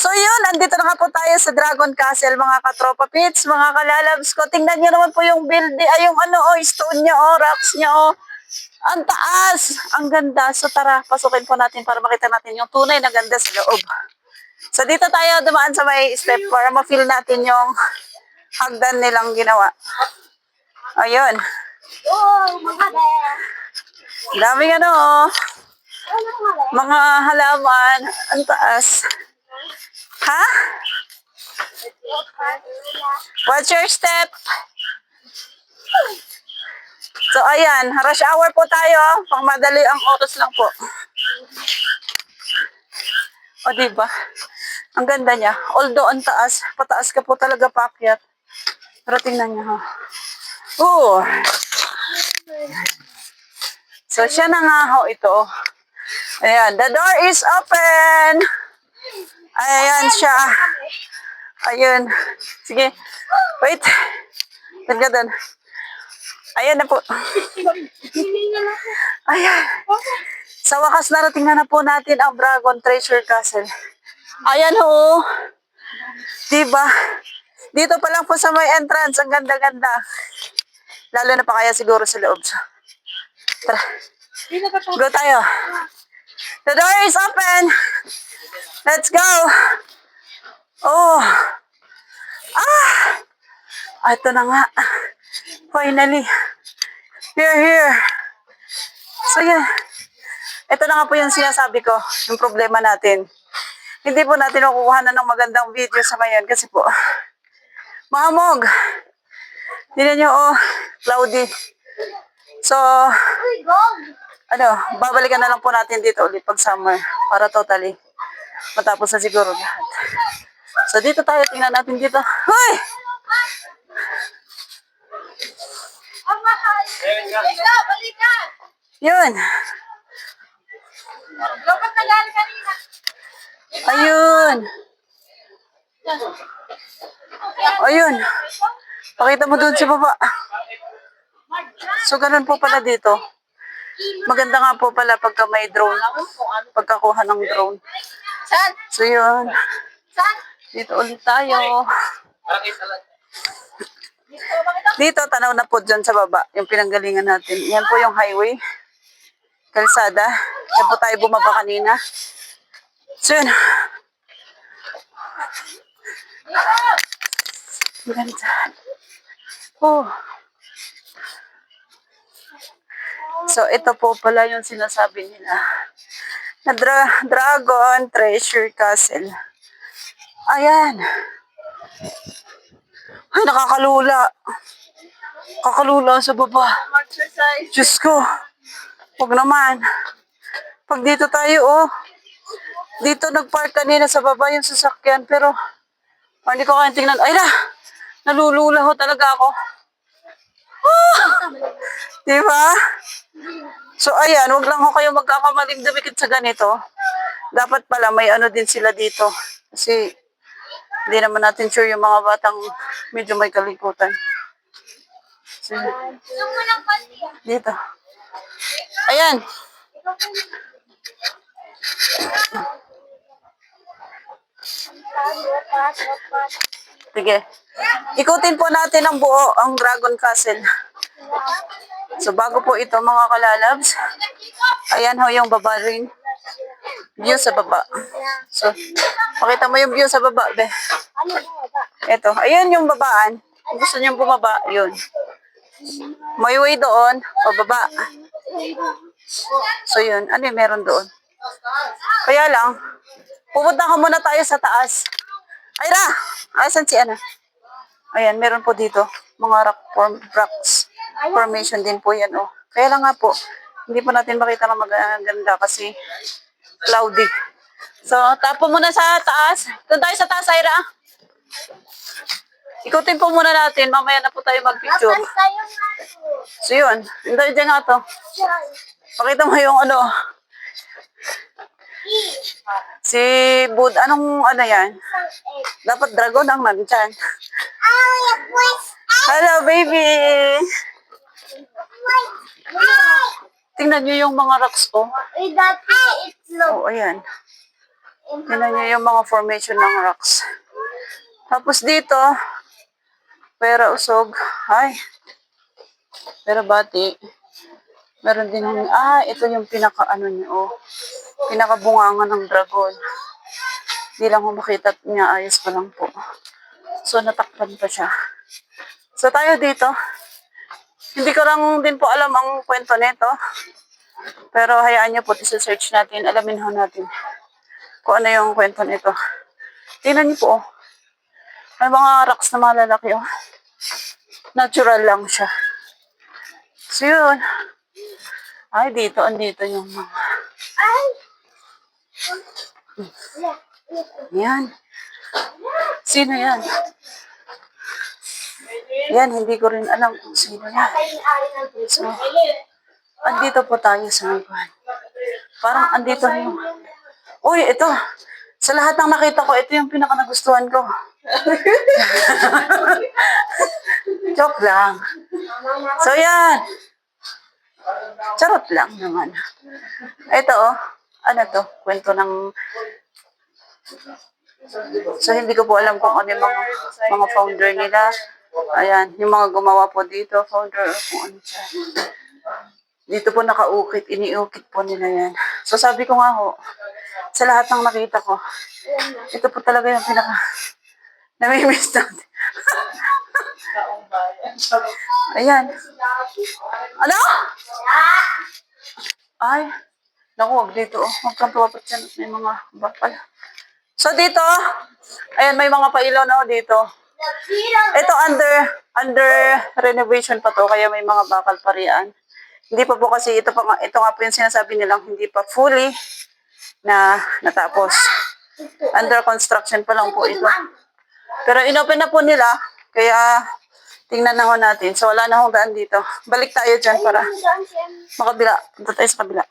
So yun, andito na nga po tayo sa Dragon Castle, mga katropa pits, mga kalalabs ko. Tingnan nyo naman po yung building, ay yung stone niya, rocks niya, Ang taas! Ang ganda. So tara, pasukin po natin para makita natin yung tunay na ganda sa loob. So dito tayo dumaan sa may step para ma-feel natin yung hagdan nilang ginawa. Ayun. Daming mga halaman. Ang taas. Ha? Watch your step. So ayan, rush hour po tayo. Pang madali ang oras lang po. O diba? Ang ganda niya. Although ang taas, pataas ka po talaga paakyat. Pero tingnan niyo ha. Oo. So siya na nga ho ito. Ayan, the door is open. Ayan siya. Ayun. Sige. Wait. Tanda doon. Ayan na po. Ayan. Sa wakas narating na po natin ang Dragon Treasure Castle. Ayan ho. Diba? Dito pa lang po sa may entrance. Ang ganda-ganda. Lalo na pa kaya siguro sa loob. Tara. Go tayo. The door is open. Let's go. Oh. Ito na nga. Finally. We're here. So yan. Ito na nga po yung sinasabi ko. Yung problema natin. Hindi po natin makukuha na ng magandang video sa ngayon kasi po mahamog. Tignan nyo, cloudy. So, babalikan na lang po natin dito ulit pag summer para totally matapos na siguro lahat. So, dito tayo, tingnan natin dito. Hoy! Yun. Ayun. Ayun. Pakita mo dun sa baba. So, ganun po pala dito. Maganda nga po pala pagka may drone. Pagkakuha ng drone. So, yun. Dito ulit tayo. Dito, tanaw na po dyan sa baba. Yung pinanggalingan natin. Yan po yung highway. Kalsada. Yan po tayo bumaba kanina. So, yun. Ganda. Oh. So, ito po pala yung sinasabi nila. Na Dragon Treasure Castle. Ayan. Ay, nakakalula. Kakalula sa baba. Diyos ko. Huwag naman. Pag dito tayo, dito nagpark kanina sa baba yung sasakyan. Pero, hindi ko kaya tingnan. Ay na! Nalulula ho talaga ako. Diba? So, ayan. Huwag lang ho kayo magkakamaling dumikit sa ganito. Dapat pala may din sila dito. Kasi, hindi naman natin sure yung mga batang medyo may kalikutan. So, dito. Ayan. Sige. Ikutin po natin ang buo, ang Dragon Castle. So, bago po ito mga kalalabs, ayan ho yung baba rin. View sa baba. So, pakita mo yung view sa baba, be. Ito. Ayan yung babaan. Kung gusto niyong bumaba, yun. May way doon, pababa. So, yun. Ano yung meron doon? Kaya lang, pupunta ka muna tayo sa taas. Ayra! Asan si Ana? Ayan, meron po dito. Mga rocks formation din po yan, Kaya lang nga po, hindi po natin makita na maganda kasi cloudy. So, tapo muna sa taas. Doon tayo sa taas, Ayra. Ikutin po muna natin. Mamaya na po tayo mag-picture. So, yun. Hindi dyan nga to. Pakita mo yung si Bud, anong yan? Dapat dragon ang nandyan. Hello, baby! Tingnan nyo yung mga rocks, Oh, ayan. Tingnan nyo yung mga formation ng rocks. Tapos dito, pera usog. Ay, pera bati. Meron din yung, ito yung pinaka-ano niya, oh. Pinaka-bungangan ng dragon. Hindi lang ko makita niya, ayos pa lang po. So, natakpan pa siya. So, tayo dito. Hindi ko lang din po alam ang kwento nito. Pero hayaan niyo po, isi-search natin, alamin ho natin kung ano yung kwento nito. Tingnan niyo po, oh. May mga rocks na malalaki, oh. Natural lang siya. So, yun. Ay, andito yung mga... Yan. Sino yan? Yan, hindi ko rin alam kung sino yan. So, andito po tayo sa mga. Parang andito yung... Uy, ito. Sa lahat ng nakita ko, ito yung pinaka-nagustuhan ko. Joke lang. So, yan. Charot lang naman. Ito, oh. Ano to? Kwento ng... So, hindi ko po alam kung ano yung mga founder nila. Ayan, yung mga gumawa po dito, founder, kung ano siya. Dito po nakaukit, iniukit po nila yan. So, sabi ko nga ho, sa lahat ng nakita ko, ito po talaga yung pinaka... Namimiss natin. Ayan. Ano? Ay, naku, wag dito. Huwag kang tuwapat dyan. May mga bakal. So, dito, ayan, may mga pailaw na dito. Ito, under renovation pa to, kaya may mga bakal pa riyan. Hindi pa po kasi, ito nga po yung sinasabi nilang hindi pa fully na natapos. Under construction pa lang po ito. Pero inopen na po nila, kaya tingnan na ho natin. So, wala na hong daan dito. Balik tayo dyan para makabila. Punta tayo sa kabila.